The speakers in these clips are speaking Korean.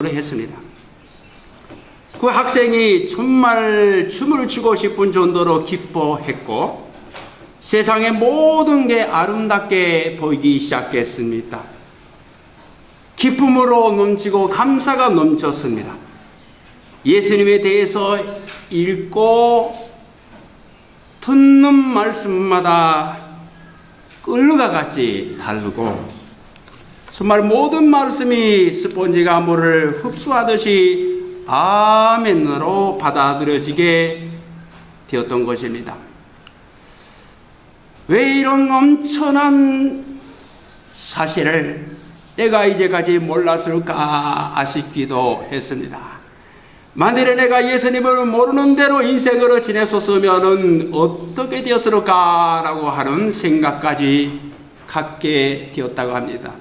했습니다. 그 학생이 정말 춤을 추고 싶은 정도로 기뻐했고 세상의 모든 게 아름답게 보이기 시작했습니다. 기쁨으로 넘치고 감사가 넘쳤습니다. 예수님에 대해서 읽고 듣는 말씀마다 꿀과 같이 다르고 정말 모든 말씀이 스폰지가 물을 흡수하듯이 아멘으로 받아들여지게 되었던 것입니다. 왜 이런 엄청난 사실을 내가 이제까지 몰랐을까 싶기도 했습니다. 만일에 내가 예수님을 모르는 대로 인생으로 지냈었으면 어떻게 되었을까라고 하는 생각까지 갖게 되었다고 합니다.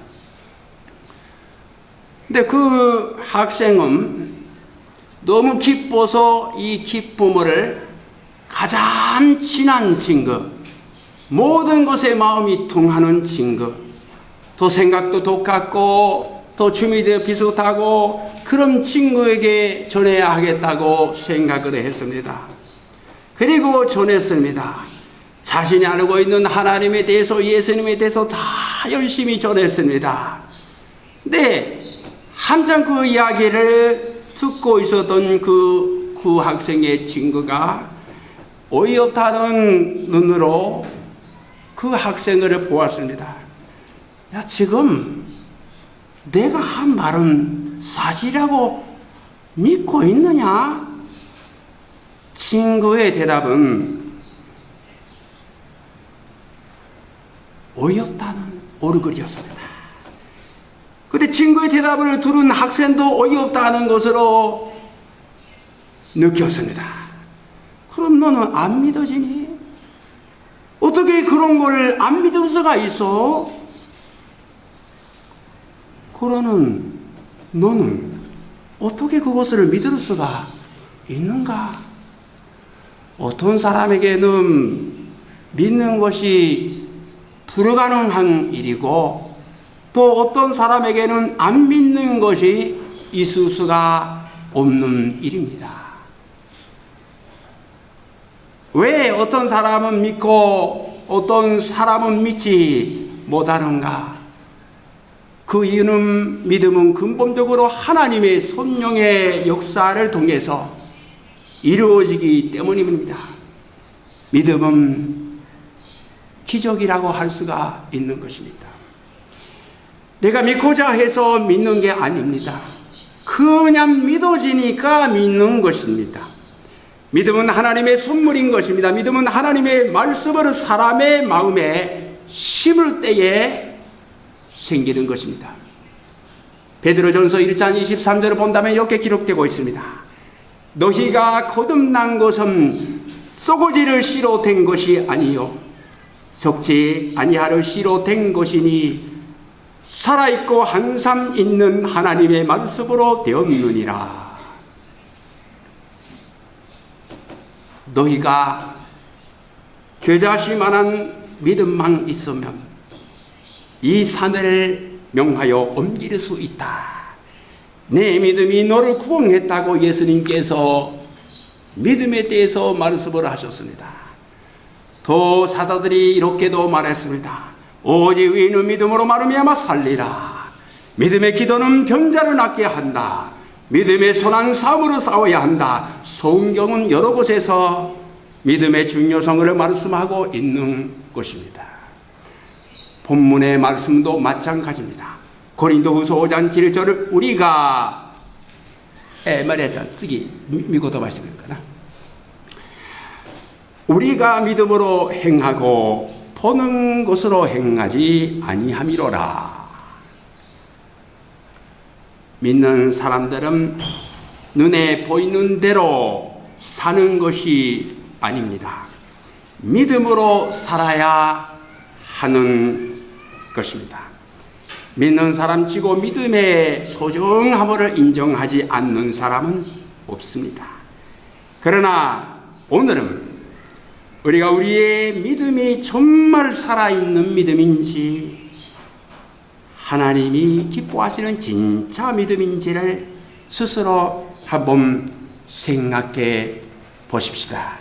근데 그 학생은 너무 기뻐서 이 기쁨을 가장 친한 친구, 모든 것에 마음이 통하는 친구, 또 생각도 똑같고 또 취미도 비슷하고 그런 친구에게 전해야 하겠다고 생각을 했습니다. 그리고 전했습니다. 자신이 알고 있는 하나님에 대해서, 예수님에 대해서 다 열심히 전했습니다. 근데 한참 그 이야기를 듣고 있었던 그 학생의 친구가 어이없다는 눈으로 그 학생을 보았습니다. 야, 지금 내가 한 말은 사실이라고 믿고 있느냐? 친구의 대답은 어이없다는 얼굴이었습니다. 그런데 친구의 대답을 들은 학생도 어이없다는 것으로 느꼈습니다. 그럼 너는 안 믿어지니? 어떻게 그런 걸 안 믿을 수가 있어? 그러는 너는 어떻게 그것을 믿을 수가 있는가? 어떤 사람에게는 믿는 것이 불가능한 일이고 또 어떤 사람에게는 안 믿는 것이 있을 수가 없는 일입니다. 왜 어떤 사람은 믿고 어떤 사람은 믿지 못하는가? 그 이유는 믿음은 근본적으로 하나님의 성령의 역사를 통해서 이루어지기 때문입니다. 믿음은 기적이라고 할 수가 있는 것입니다. 내가 믿고자 해서 믿는 게 아닙니다. 그냥 믿어지니까 믿는 것입니다. 믿음은 하나님의 선물인 것입니다. 믿음은 하나님의 말씀을 사람의 마음에 심을 때에 생기는 것입니다. 베드로전서 1장 23절을 본다면 이렇게 기록되고 있습니다. 너희가 거듭난 것은 썩어지를 씨로 된 것이 아니요 썩지 아니하를 씨로 된 것이니 살아있고 항상 있는 하나님의 말씀으로 되었느니라. 너희가 겨자씨만한 믿음만 있으면 이 산을 명하여 옮길 수 있다. 내 믿음이 너를 구원했다고 예수님께서 믿음에 대해서 말씀을 하셨습니다. 또 사도들이 이렇게도 말했습니다. 오직 의인은 믿음으로 말미암아 살리라. 믿음의 기도는 병자를 낫게 한다. 믿음의 선한 싸움으로 싸워야 한다. 성경은 여러 곳에서 믿음의 중요성을 말씀하고 있는 것입니다. 본문의 말씀도 마찬가지입니다. 고린도후서 5장 7절을 우리가 말이야, 쓰기 미고도 말씀일까나? 우리가 믿음으로 행하고 보는 것으로 행하지 아니함이로라. 믿는 사람들은 눈에 보이는 대로 사는 것이 아닙니다. 믿음으로 살아야 하는 것입니다. 믿는 사람 치고 믿음의 소중함을 인정하지 않는 사람은 없습니다. 그러나 오늘은 우리가 우리의 믿음이 정말 살아있는 믿음인지 하나님이 기뻐하시는 진짜 믿음인지를 스스로 한번 생각해 보십시다.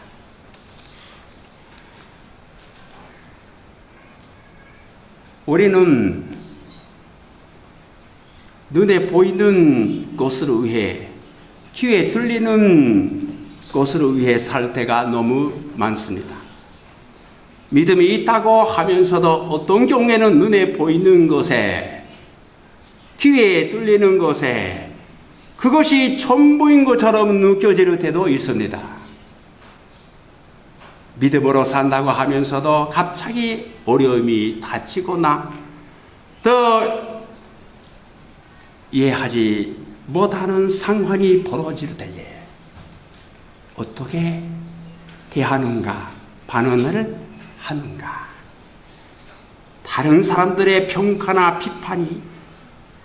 우리는 눈에 보이는 것으로 위해, 귀에 들리는 것으로 위해 살 때가 너무 많습니다. 믿음이 있다고 하면서도 어떤 경우에는 눈에 보이는 것에, 귀에 들리는 것에 그것이 전부인 것처럼 느껴질 때도 있습니다. 믿음으로 산다고 하면서도 갑자기 어려움이 닥치거나 또 이해하지 못하는 상황이 벌어질 때에 어떻게 대하는가, 반응을 하는가. 다른 사람들의 평가나 비판이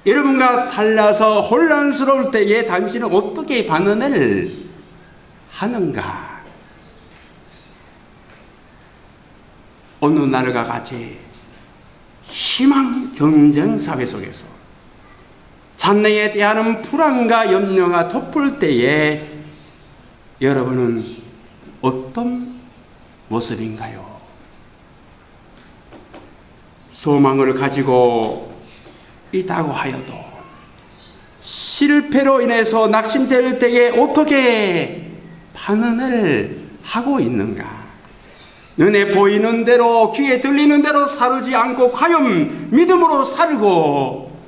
여러분과 달라서 혼란스러울 때에 당신은 어떻게 반응을 하는가. 어느 날과 같이 희망 경쟁 사회 속에서 장래에 대한 불안과 염려가 덮을 때에 여러분은 어떤 모습인가요? 소망을 가지고 있다고 하여도 실패로 인해서 낙심될 때에 어떻게 반응을 하고 있는가? 눈에 보이는 대로, 귀에 들리는 대로 살지 않고 과연 믿음으로 살고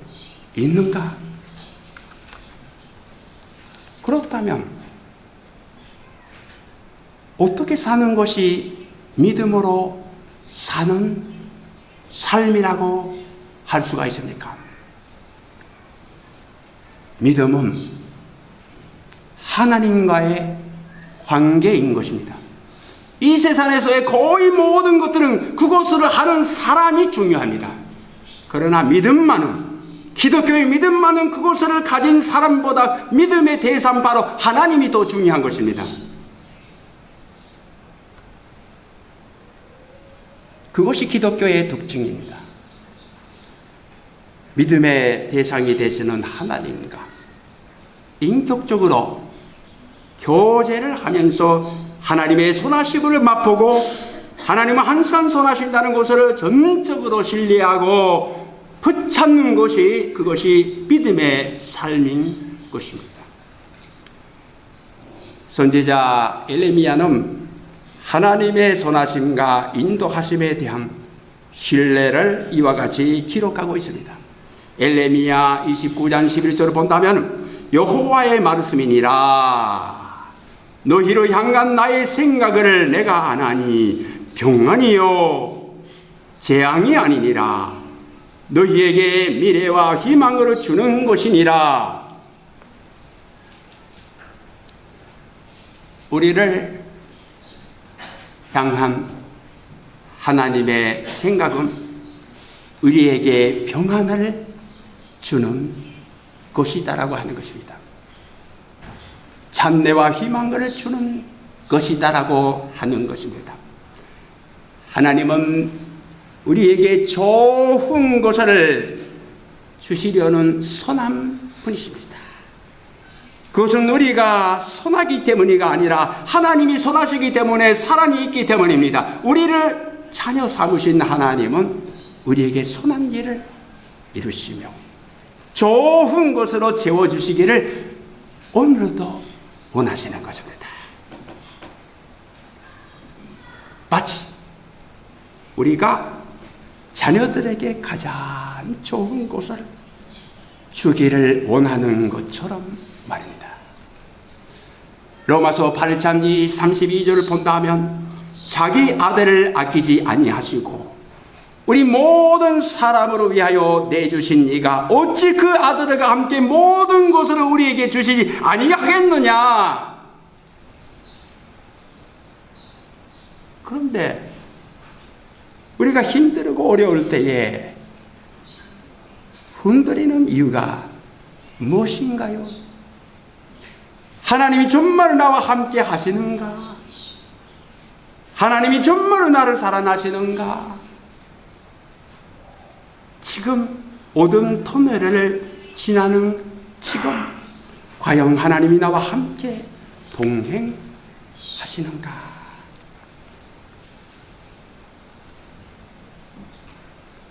있는가? 그렇다면 어떻게 사는 것이 믿음으로 사는 삶이라고 할 수가 있습니까? 믿음은 하나님과의 관계인 것입니다. 이 세상에서의 거의 모든 것들은 그것을 하는 사람이 중요합니다. 그러나 믿음만은, 기독교의 믿음만은 그것을 가진 사람보다 믿음의 대상 바로 하나님이 더 중요한 것입니다. 그것이 기독교의 특징입니다. 믿음의 대상이 되시는 하나님과 인격적으로 교제를 하면서 하나님의 선하심을 맛보고 하나님은 항상 선하신다는 것을 전적으로 신뢰하고 붙잡는 것이, 그것이 믿음의 삶인 것입니다. 선지자 에레미야는 하나님의 선하심과 인도하심에 대한 신뢰를 이와 같이 기록하고 있습니다. 에레미야 29장 11절을 본다면 여호와의 말씀이니라. 너희를 향한 나의 생각을 내가 아나니 평안이요 재앙이 아니니라. 너희에게 미래와 희망을 주는 것이니라. 우리를 향한 하나님의 생각은 우리에게 평안을 주는 것이다라고 하는 것입니다. 찬내와 희망을 주는 것이다라고 하는 것입니다. 하나님은 우리에게 좋은 것을 주시려는 선한 분이십니다. 그것은 우리가 선하기 때문이가 아니라 하나님이 선하시기 때문에 사랑이 있기 때문입니다. 우리를 자녀 삼으신 하나님은 우리에게 선한 일을 이루시며 좋은 것으로 채워주시기를 오늘도 원하시는 것입니다. 마치 우리가 자녀들에게 가장 좋은 것을 주기를 원하는 것처럼 말입니다. 로마서 8장 32절을 본다면 자기 아들을 아끼지 아니하시고 우리 모든 사람을 위하여 내주신 이가 어찌 그 아들과 함께 모든 것을 우리에게 주시지 아니하겠느냐. 그런데 우리가 힘들고 어려울 때에 흔들리는 이유가 무엇인가요? 하나님이 정말 나와 함께 하시는가? 하나님이 정말 나를 사랑하시는가? 지금 어둠 터널을 지나는 지금 과연 하나님이 나와 함께 동행하시는가?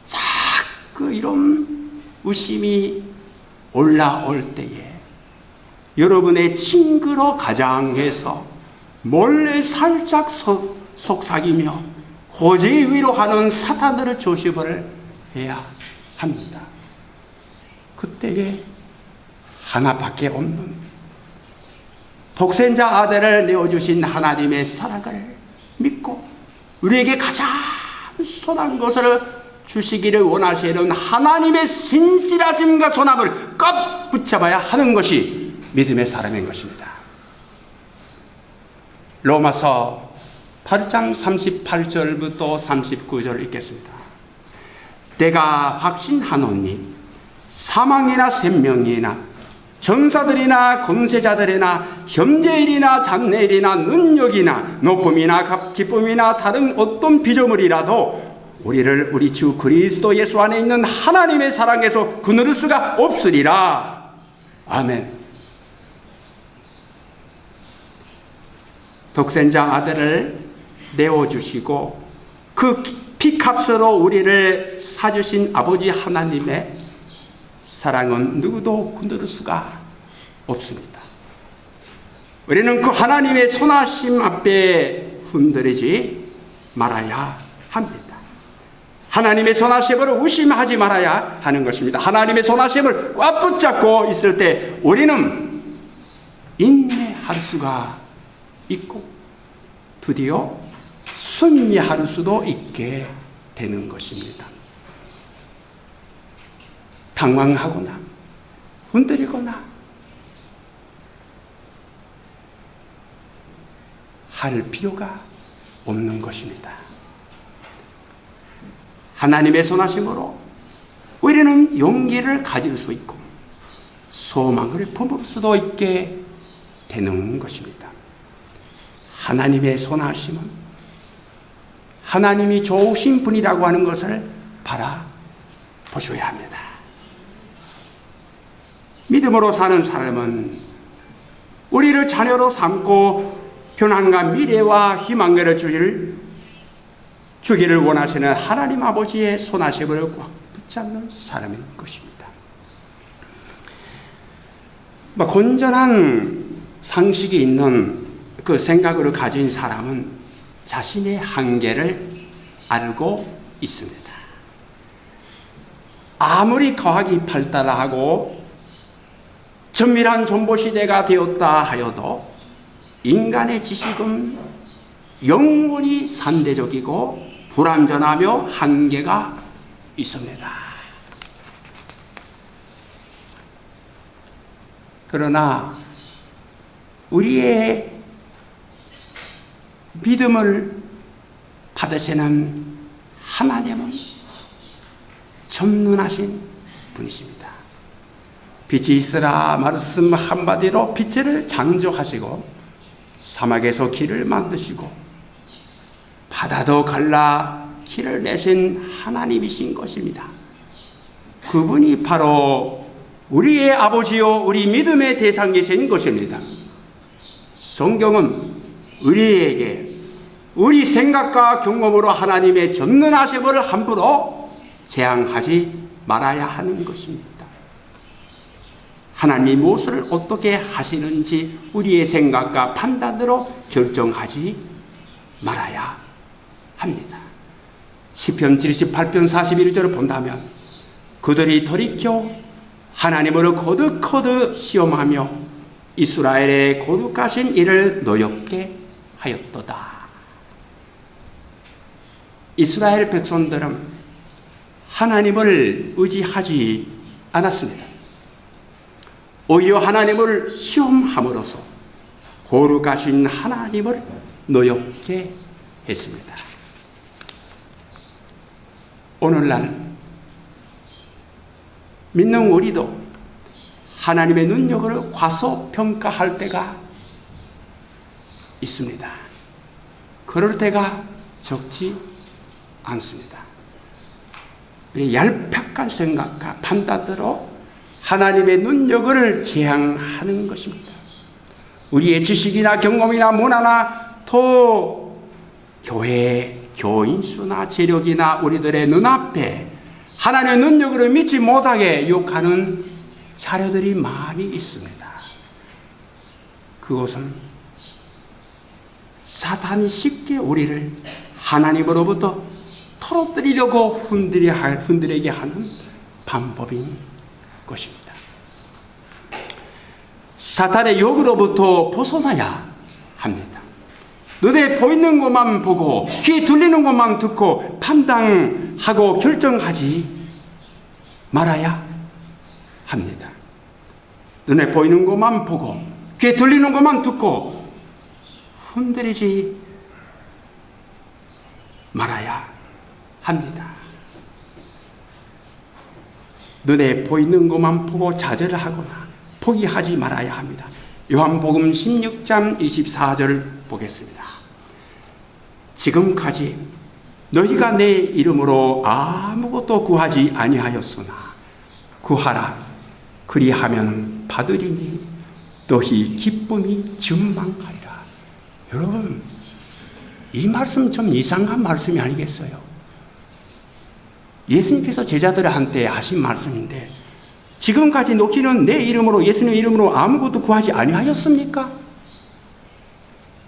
자꾸 이런 의심이 올라올 때에 여러분의 친구로 가장해서 몰래 살짝 속삭이며 고지 위로하는 사탄들을 조심을 해야 합니다. 그때에 하나밖에 없는 독생자 아들을 내어주신 하나님의 사랑을 믿고 우리에게 가장 선한 것을 주시기를 원하시는 하나님의 신실하심과 선함을 꼭 붙잡아야 하는 것이 믿음의 사람인 것입니다. 로마서 8장 38절부터 39절 읽겠습니다. 내가 확신하노니 사망이나 생명이나 전사들이나 권세자들이나 현재일이나 장래일이나 능력이나 높음이나 기쁨이나 다른 어떤 피조물이라도 우리를 우리 주 그리스도 예수 안에 있는 하나님의 사랑에서 거느릴 수가 없으리라. 아멘. 독생자 아들을 내어주시고 그 피값으로 우리를 사주신 아버지 하나님의 사랑은 누구도 건드릴 수가 없습니다. 우리는 그 하나님의 선하심 앞에 흔들리지 말아야 합니다. 하나님의 선하심을 의심하지 말아야 하는 것입니다. 하나님의 선하심을 꽉 붙잡고 있을 때 우리는 인내할 수가 있고 드디어 승리할 수도 있게 되는 것입니다. 당황하거나 흔들리거나 할 필요가 없는 것입니다. 하나님의 선하심으로 우리는 용기를 가질 수 있고 소망을 품을 수도 있게 되는 것입니다. 하나님의 선하심은 하나님이 좋으신 분이라고 하는 것을 바라보셔야 합니다. 믿음으로 사는 사람은 우리를 자녀로 삼고 평안과 미래와 희망을 주기를 원하시는 하나님 아버지의 선하심을 꽉 붙잡는 사람인 것입니다. 건전한 상식이 있는 그 생각을 가진 사람은 자신의 한계를 알고 있습니다. 아무리 과학이 발달하고 정밀한 정보시대가 되었다 하여도 인간의 지식은 영원히 산대적이고 불완전하며 한계가 있습니다. 그러나 우리의 믿음을 받으시는 하나님은 전능하신 분이십니다. 빛이 있으라 말씀 한마디로 빛을 창조하시고 사막에서 길을 만드시고 바다도 갈라 길을 내신 하나님이신 것입니다. 그분이 바로 우리의 아버지요 우리 믿음의 대상이신 것입니다. 성경은 우리에게 우리 생각과 경험으로 하나님의 전능하심을 함부로 제한하지 말아야 하는 것입니다. 하나님이 무엇을 어떻게 하시는지 우리의 생각과 판단으로 결정하지 말아야 합니다. 시편 78편 41절을 본다면 그들이 돌이켜 하나님을 거듭거듭 시험하며 이스라엘의 거룩하신 이를 노엽게 하였도다. 이스라엘 백성들은 하나님을 의지하지 않았습니다. 오히려 하나님을 시험함으로써 거룩하신 하나님을 노엽게 했습니다. 오늘날 믿는 우리도 하나님의 능력을 과소평가할 때가 있습니다. 그럴 때가 적지 않습니다. 얄팍한 생각과 판단으로 하나님의 능력을 제한하는 것입니다. 우리의 지식이나 경험이나 문화나 또 교회 교인 수나 재력이나 우리들의 눈앞에 하나님의 능력을 믿지 못하게 유혹하는 자료들이 많이 있습니다. 그것은 사탄이 쉽게 우리를 하나님으로부터 털어뜨리려고 흔들리게 하는 방법인 것입니다. 사탄의 유혹으로부터 벗어나야 합니다. 눈에 보이는 것만 보고 귀에 들리는 것만 듣고 판단하고 결정하지 말아야 합니다. 눈에 보이는 것만 보고 귀에 들리는 것만 듣고 흔들리지 말아야 합니다. 눈에 보이는 것만 보고 좌절하거나 포기하지 말아야 합니다. 요한복음 16장 24절 보겠습니다. 지금까지 너희가 내 이름으로 아무것도 구하지 아니하였으나 구하라. 그리하면 받으리니 너희 기쁨이 충만하리라. 여러분, 이 말씀 좀 이상한 말씀이 아니겠어요? 예수님께서 제자들한테 하신 말씀인데 지금까지 너희는 내 이름으로 예수님 이름으로 아무것도 구하지 아니하였습니까?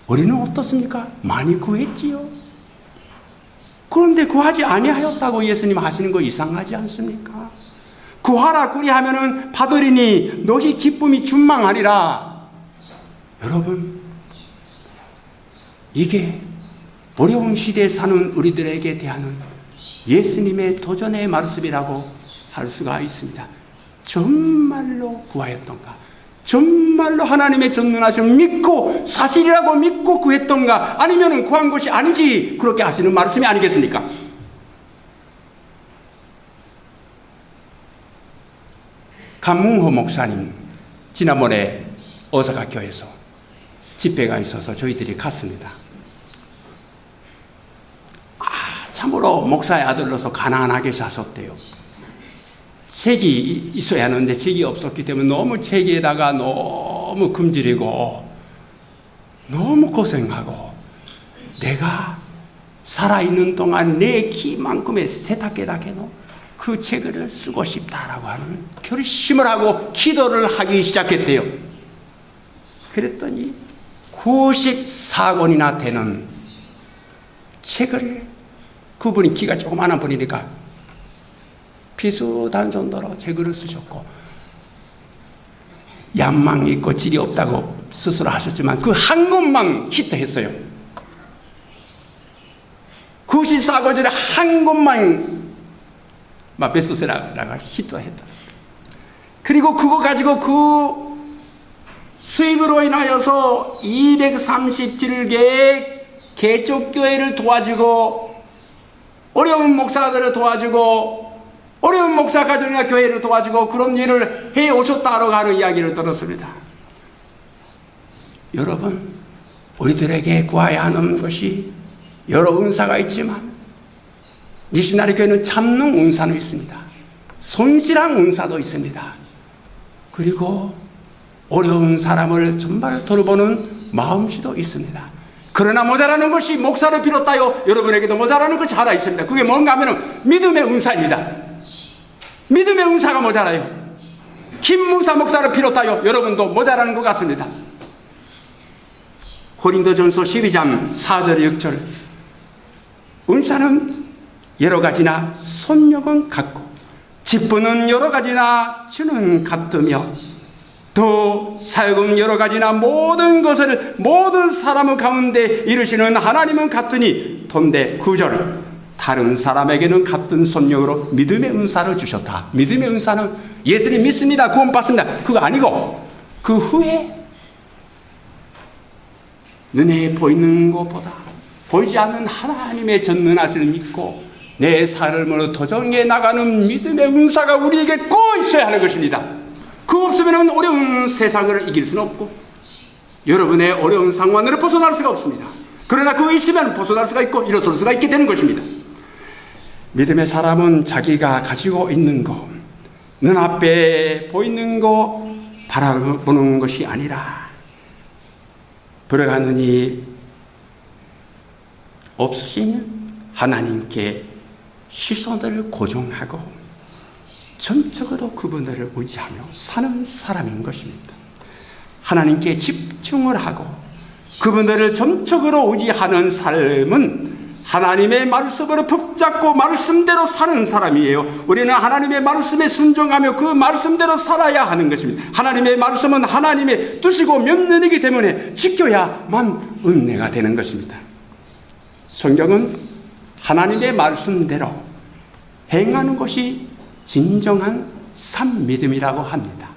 우리는 어떻습니까? 많이 구했지요. 그런데 구하지 아니하였다고 예수님 하시는 거 이상하지 않습니까? 구하라 그리하면은 받으리니 너희 기쁨이 충만하리라. 여러분, 이게 어려운 시대에 사는 우리들에게 대한 예수님의 도전의 말씀이라고 할 수가 있습니다. 정말로 구하였던가? 정말로 하나님의 전능하심을 믿고 사실이라고 믿고 구했던가? 아니면 구한 것이 아니지 그렇게 하시는 말씀이 아니겠습니까? 감문호 목사님 지난번에 어사각교에서 집회가 있어서 저희들이 갔습니다. 참으로 목사의 아들로서 가난하게 사셨대요. 책이 있어야 하는데 책이 없었기 때문에 너무 책에다가 너무 금지리고 너무 고생하고 내가 살아있는 동안 내 키만큼의 세탁게다해도 그 책을 쓰고 싶다라고 하는 결심을 하고 기도를 하기 시작했대요. 그랬더니 94권이나 되는 책을 그분이 키가 조그마한 분이니까 비슷한 정도로 책을 쓰셨고 양망이 있고 질이 없다고 스스로 하셨지만 그 한 권만 히트했어요. 94권짜리 한 권만 베스트셀러가 히트했다. 그리고 그거 가지고 그 수입으로 인하여서 237개의 개족교회를 도와주고 어려운 목사들을 도와주고 어려운 목사 가정이나 교회를 도와주고 그런 일을 해 오셨다고 하는 이야기를 들었습니다. 여러분, 우리들에게 구해야 하는 것이 여러 은사가 있지만 미시나리 교회는 참는 은사도 있습니다. 손실한 은사도 있습니다. 그리고 어려운 사람을 정말 돌보는 마음씨도 있습니다. 그러나 모자라는 것이 목사를 비롯하여 여러분에게도 모자라는 것이 하나 있습니다. 그게 뭔가 하면 믿음의 은사입니다. 믿음의 은사가 모자라요. 김무사 목사를 비롯하여 여러분도 모자라는 것 같습니다. 고린도전서 12장 4절 6절 은사는 여러 가지나 손력은 같고 직분은 여러 가지나 주는 같으며 또 사역은 여러 가지나 모든 것을 모든 사람 가운데 이루시는 하나님은 같으니 돈대 9절 다른 사람에게는 같은 손력으로 믿음의 은사를 주셨다. 믿음의 은사는 예수님 믿습니다, 구원 받습니다, 그거 아니고 그 후에 눈에 보이는 것보다 보이지 않는 하나님의 전능하심을 믿고 내 삶으로 도전해 나가는 믿음의 은사가 우리에게 꼭 있어야 하는 것입니다. 그 없으면 어려운 세상을 이길 수는 없고 여러분의 어려운 상황으로 벗어날 수가 없습니다. 그러나 그거 있으면 벗어날 수가 있고 일어설 수가 있게 되는 것입니다. 믿음의 사람은 자기가 가지고 있는 것, 눈앞에 보이는 거 바라보는 것이 아니라 불어가느니 없으신 하나님께 시선을 고정하고 전적으로 그분들을 의지하며 사는 사람인 것입니다. 하나님께 집중을 하고 그분들을 전적으로 의지하는 삶은 하나님의 말씀으로 붙잡고 말씀대로 사는 사람이에요. 우리는 하나님의 말씀에 순종하며 그 말씀대로 살아야 하는 것입니다. 하나님의 말씀은 하나님의 뜻이고 명령이기 때문에 지켜야만 은혜가 되는 것입니다. 성경은 하나님의 말씀대로 행하는 것이 진정한 참 믿음이라고 합니다.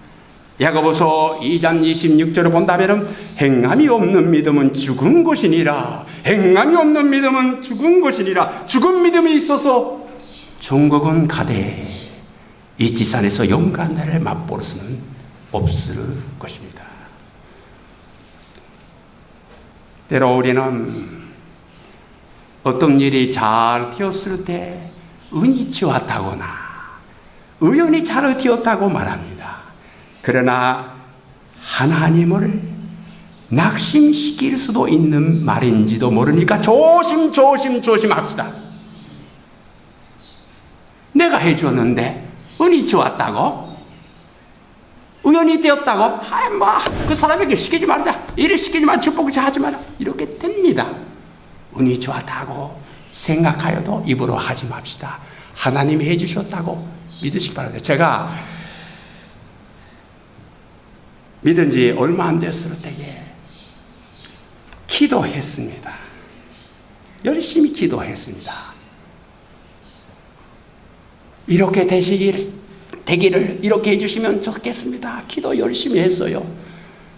야고보서 2장 26절을 본다면 행함이 없는 믿음은 죽은 것이니라. 행함이 없는 믿음은 죽은 것이니라. 죽은 믿음이 있어서 천국은 가되 이 지산에서 영광을 맛볼 수는 없을 것입니다. 때로 우리는 어떤 일이 잘 되었을 때 운이 좋았다거나 우연히 잘 되었다고 말합니다. 그러나 하나님을 낙심시킬 수도 있는 말인지도 모르니까 조심합시다. 내가 해줬는데 운이 좋았다고? 우연히 되었다고? 그 사람에게 시키지 말자. 일을 시키지 말자. 축복을 하지 마라. 이렇게 됩니다. 운이 좋았다고 생각하여도 입으로 하지 맙시다. 하나님이 해주셨다고 믿으시기 바랍니다. 제가 믿은 지 얼마 안 됐을 때에 기도했습니다. 열심히 기도했습니다. 이렇게 되기를 이렇게 해주시면 좋겠습니다. 기도 열심히 했어요.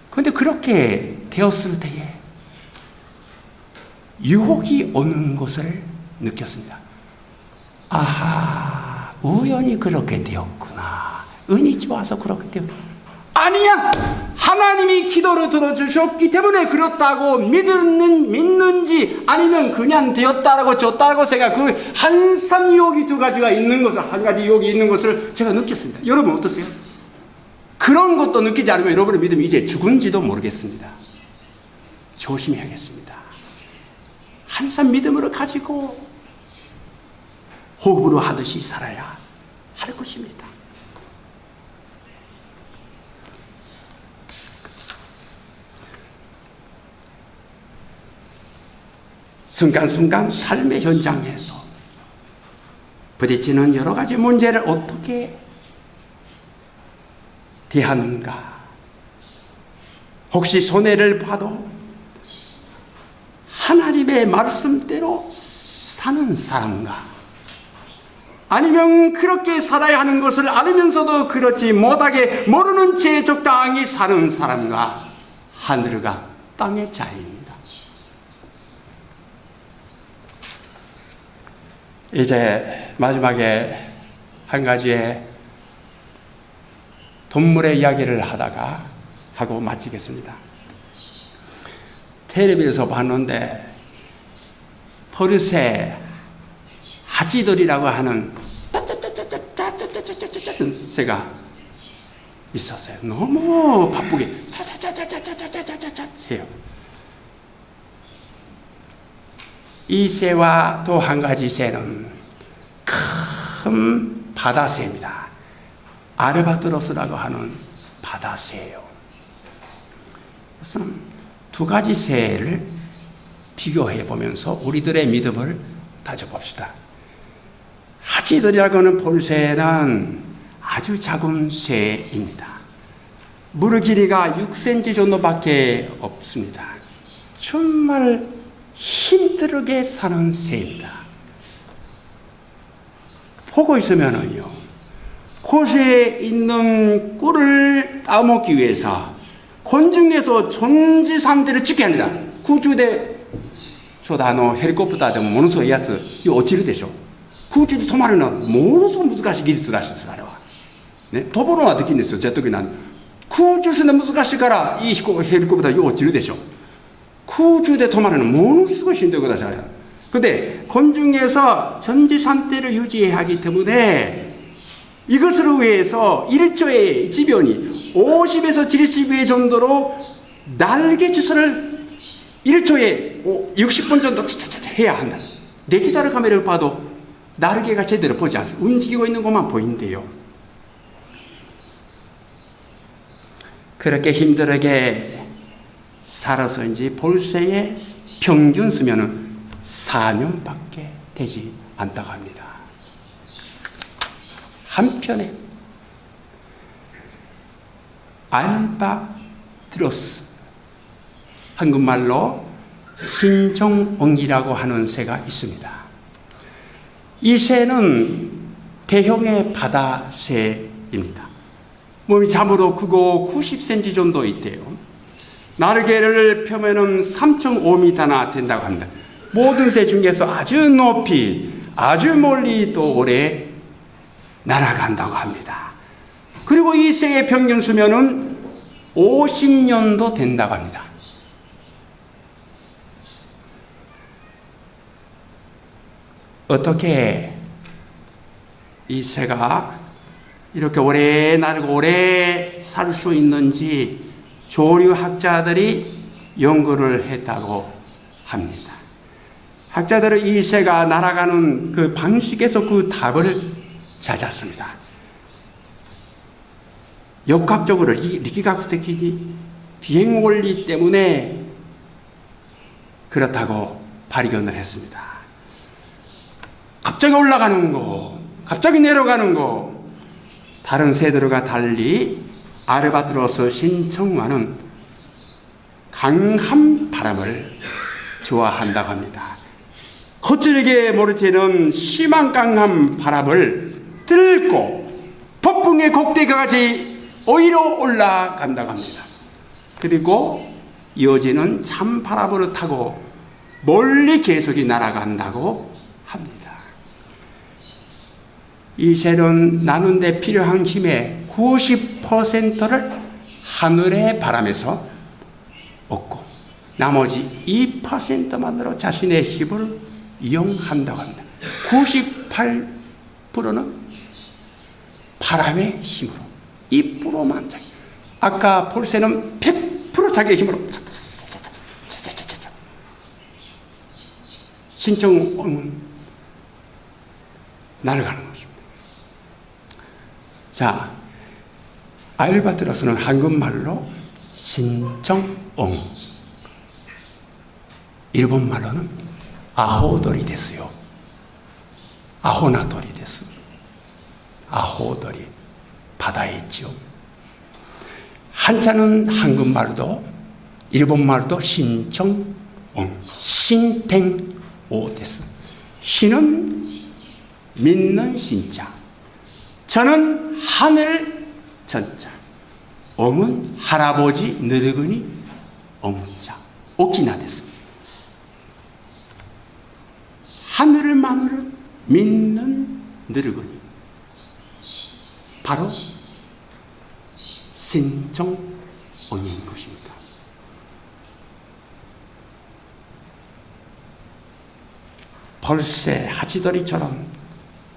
그런데 그렇게 되었을 때에 유혹이 오는 것을 느꼈습니다. 아하, 우연히 그렇게 되었구나. 운이 좋아서 그렇게 되었구나. 아니야! 하나님이 기도를 들어주셨기 때문에 그렇다고 믿는지 아니면 그냥 되었다라고 줬다라고 생각, 그 항상 유혹이 두 가지가 있는 것을, 한 가지 유혹이 있는 것을 제가 느꼈습니다. 여러분 어떠세요? 그런 것도 느끼지 않으면 여러분의 믿음이 이제 죽은지도 모르겠습니다. 조심해야겠습니다. 항상 믿음으로 가지고 호흡으로 하듯이 살아야 할 것입니다. 순간순간 삶의 현장에서 부딪히는 여러 가지 문제를 어떻게 대하는가? 혹시 손해를 봐도 하나님의 말씀대로 사는 사람과 아니면 그렇게 살아야 하는 것을 알면서도 그렇지 못하게 모르는 채 적당히 사는 사람과 하늘과 땅의 차이입니다. 이제 마지막에 한 가지의 동물의 이야기를 하고 마치겠습니다. 텔레비에서 봤는데 버릇에 하지돌이라고 하는 새가 있었어요. 너무 바쁘게 차차차차차차차차차 해요. 이 새와 또 한 가지 새는 큰 바다새입니다. 아르바트로스라고 하는 바다새예요. 그래서 두 가지 새를 비교해 보면서 우리들의 믿음을 다져봅시다. 하지돌이라고 하는 폴새는 아주 작은 새입니다. 무릎 길이가 6cm 정도밖에 없습니다. 정말 힘들게 사는 새입니다. 보고 있으면은요, 곳에 있는 꿀을 따먹기 위해서 곤중에서 전지상대를 지켜야 합니다. 구주대 조다노 헬리콥터でもものすごいやつ落ちるでしょ。空中で止まるのはものすごく難しい技術らしいです。あれはね、飛ぶのはできるんですよ。ジェット機なんで空中戦で難しいからいいヘリコプターよう落ちるでしょ。空中で止まるのものすごい힘들거든요。 근데 공중에서 전지 상태를 유지해야 하기 때문에 이것을 위해서 1조의 지변이 50에서 70회 정도로 날개 주사를 1조에 60분 정도 해야 한다. 디지털 카메라를 봐도 날개가 제대로 보지 않습니다. 움직이고 있는 것만 보인대요. 그렇게 힘들게 살아서인지 볼세의 평균 수명은 4년밖에 되지 않다고 합니다. 한편에 알바트로스, 한국말로 신종엉이라고 하는 새가 있습니다. 이 새는 대형의 바다새입니다. 몸이 참으로 크고 90cm 정도 있대요. 날개를 펴면은 3.5m나 된다고 합니다. 모든 새 중에서 아주 높이, 아주 멀리 또 오래 날아간다고 합니다. 그리고 이 새의 평균 수명은 50년도 된다고 합니다. 어떻게 이 새가 이렇게 오래 날고 오래 살 수 있는지 조류학자들이 연구를 했다고 합니다. 학자들은 이 새가 날아가는 그 방식에서 그 답을 찾았습니다. 역학적으로力学的に 비행 원리 때문에 그렇다고 발견을 했습니다. 갑자기 올라가는 거, 갑자기 내려가는 거, 다른 새들과 달리 알바트로스 신청화는 강한 바람을 좋아한다고 합니다. 겉절이게 모르지는 심한 강한 바람을 들고 폭풍의 꼭대기까지 오히려 올라간다고 합니다. 그리고 이어지는 찬바람을 타고 멀리 계속이 날아간다고 합니다. 이 새는 나누는데 필요한 힘의 90%를 하늘의 바람에서 얻고 나머지 2%만으로 자신의 힘을 이용한다고 합니다. 98%는 바람의 힘으로, 2%만 자기. 아까 볼새는 100% 자기의 힘으로 신청은 날아가는 것입니다. 자, 알바트로스는 한국말로 신청엉, 일본말로는 아호돌이 됐어요. 아호나돌이 됐어. 아호돌이 바다에 있죠. 한자는 한국말도 일본말도 신청엉, 신탱오 됐어. 신은 믿는 신자, 저는 하늘 전자, 엉은 할아버지 느르근이 엉자, 오키나 됐어. 하늘만으로 믿는 느르근이 바로 신청엉인 것입니다. 벌새 하지더리처럼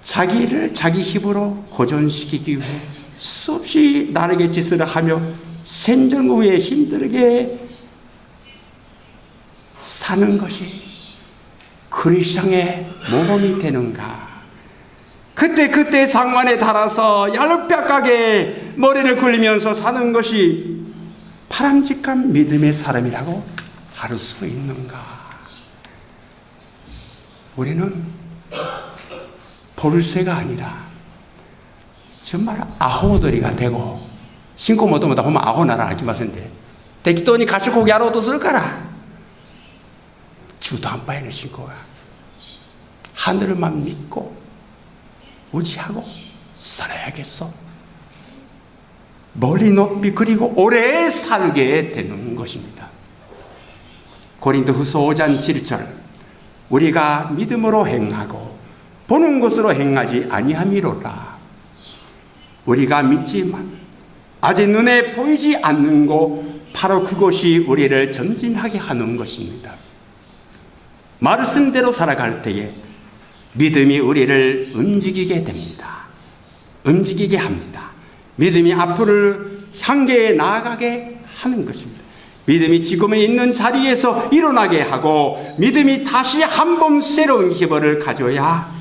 자기를 자기 힘으로 고전시키기 위해 수없이 나르게 짓을 하며 생존 후에 힘들게 사는 것이 그리스도의 모범이 되는가? 그때 상관에 달아서 얄팍하게 머리를 굴리면서 사는 것이 바람직한 믿음의 사람이라고 할 수 있는가? 우리는 볼새가 아니라 정말 아호돌이가 되고 신고 못하면 보면 아호나라 알지 마세요.適当に 가시고기やろうとするから중途半端에는 신고가 하늘만 믿고 의지하고 살아야겠어. 멀리 높이 그리고 오래 살게 되는 것입니다. 고린도후서 5장 7절 우리가 믿음으로 행하고 보는 것으로 행하지 아니함이로라. 우리가 믿지만 아직 눈에 보이지 않는 곳 바로 그것이 우리를 전진하게 하는 것입니다. 말씀대로 살아갈 때에 믿음이 우리를 움직이게 됩니다. 움직이게 합니다. 믿음이 앞으로 향해 나아가게 하는 것입니다. 믿음이 지금에 있는 자리에서 일어나게 하고 믿음이 다시 한 번 새로운 힘을 가져야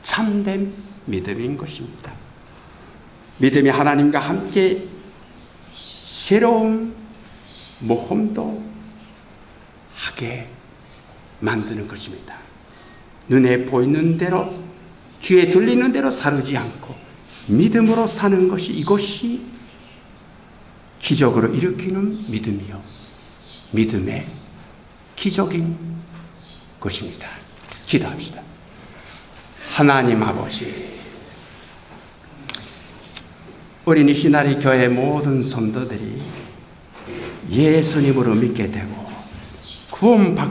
참된 믿음인 것입니다. 믿음이 하나님과 함께 새로운 모험도 하게 만드는 것입니다. 눈에 보이는 대로 귀에 들리는 대로 사르지 않고 믿음으로 사는 것이, 이것이 기적으로 일으키는 믿음이요 믿음의 기적인 것입니다. 기도합시다. 하나님 아버지, 어린이 시나리 교회 모든 성도들이 예수님으로 믿게 되고 구원받